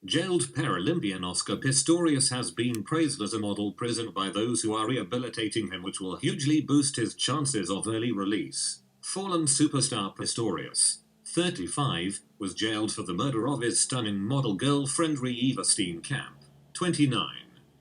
Jailed Paralympian Oscar Pistorius has been praised as a model prison by those who are rehabilitating him, which will hugely boost his chances of early release. Fallen superstar Pistorius, 35, was jailed for the murder of his stunning model girlfriend Reeva Steenkamp, 29,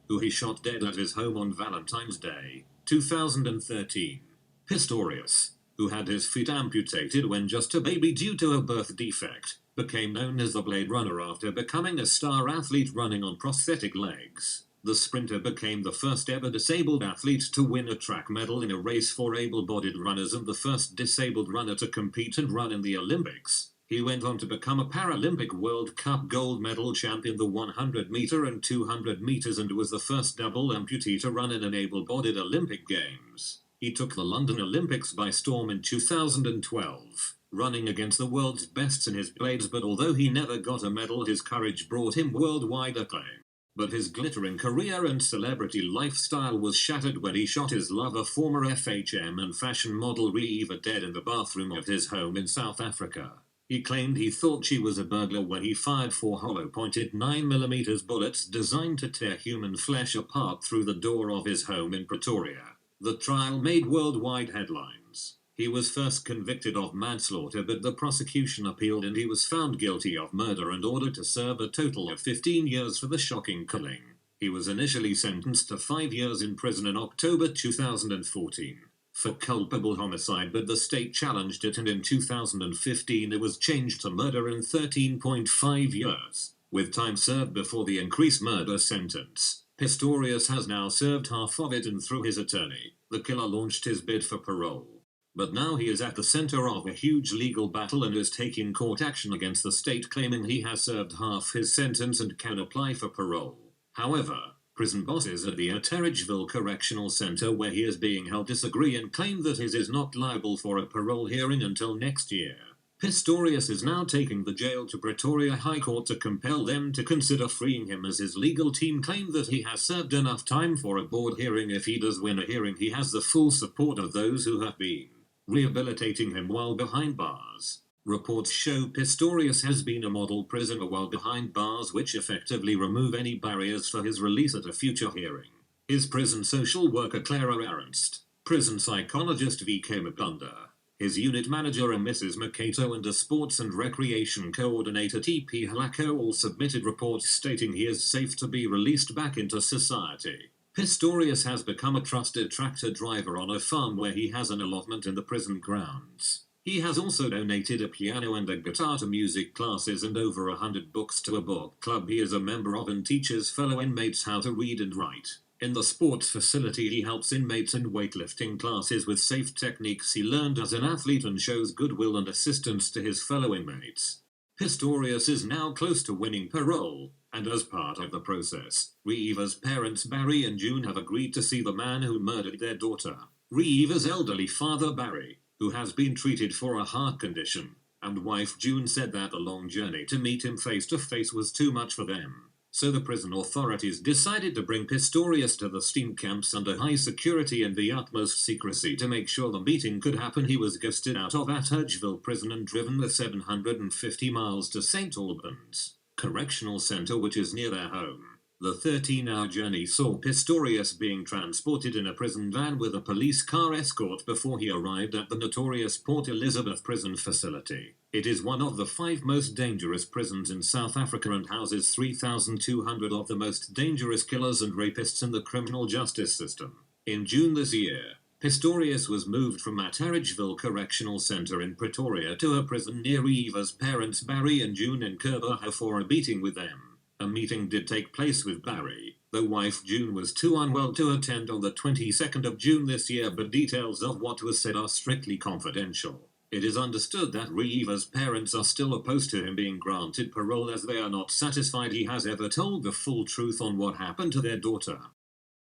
who he shot dead at his home on Valentine's Day, 2013. Pistorius, who had his feet amputated when just a baby due to a birth defect, became known as the Blade Runner after becoming a star athlete running on prosthetic legs. The sprinter became the first ever disabled athlete to win a track medal in a race for able-bodied runners and the first disabled runner to compete and run in the Olympics. He went on to become a Paralympic World Cup gold medal champion the 100 meter and 200 meters and was the first double amputee to run in an able-bodied Olympic Games. He took the London Olympics by storm in 2012, running against the world's bests in his blades, but although he never got a medal, his courage brought him worldwide acclaim. But his glittering career and celebrity lifestyle was shattered when he shot his lover, former FHM and fashion model Reeva, dead in the bathroom of his home in South Africa. He claimed he thought she was a burglar when he fired 4 hollow-pointed 9mm bullets designed to tear human flesh apart through the door of his home in Pretoria. The trial made worldwide headlines. He was first convicted of manslaughter, but the prosecution appealed and he was found guilty of murder and ordered to serve a total of 15 years for the shocking killing. He was initially sentenced to 5 years in prison in October 2014 for culpable homicide, but the state challenged it, and in 2015 it was changed to murder in 13.5 years, with time served before the increased murder sentence. Pistorius has now served half of it, and through his attorney, the killer launched his bid for parole. But now he is at the center of a huge legal battle and is taking court action against the state, claiming he has served half his sentence and can apply for parole. However, prison bosses at the Atteridgeville Correctional Center, where he is being held, disagree and claim that his is not liable for a parole hearing until next year. Pistorius is now taking the jail to Pretoria High Court to compel them to consider freeing him, as his legal team claim that he has served enough time for a board hearing. If he does win a hearing, he has the full support of those who have been rehabilitating him while behind bars. Reports show Pistorius has been a model prisoner while behind bars, which effectively remove any barriers for his release at a future hearing. His prison social worker Clara Ernst, prison psychologist V.K. Mabunda, his unit manager Mrs. Makato, and a sports and recreation coordinator T.P. Halako all submitted reports stating he is safe to be released back into society. Pistorius has become a trusted tractor driver on a farm where he has an allotment in the prison grounds. He has also donated a piano and a guitar to music classes and over 100 books to a book club he is a member of, and teaches fellow inmates how to read and write. In the sports facility, he helps inmates in weightlifting classes with safe techniques he learned as an athlete and shows goodwill and assistance to his fellow inmates. Pistorius is now close to winning parole, and as part of the process, Reeva's parents Barry and June have agreed to see the man who murdered their daughter. Reeva's elderly father Barry, who has been treated for a heart condition, and wife June said that the long journey to meet him face to face was too much for them. So the prison authorities decided to bring Pistorius to the Steenkamps under high security and the utmost secrecy to make sure the meeting could happen. He was ghosted out of Atteridgeville prison and driven the 750 miles to St. Albans Correctional Center, which is near their home. The 13-hour journey saw Pistorius being transported in a prison van with a police car escort before he arrived at the notorious Port Elizabeth prison facility. It is one of the 5 most dangerous prisons in South Africa and houses 3,200 of the most dangerous killers and rapists in the criminal justice system. In June this year, Pistorius was moved from Atteridgeville Correctional Center in Pretoria to a prison near Reeva's parents Barry and June in Kerberha for a meeting with them. A meeting did take place with Barry, though wife June was too unwell to attend on the 22nd of June this year, but details of what was said are strictly confidential. It is understood that Reeva's parents are still opposed to him being granted parole, as they are not satisfied he has ever told the full truth on what happened to their daughter.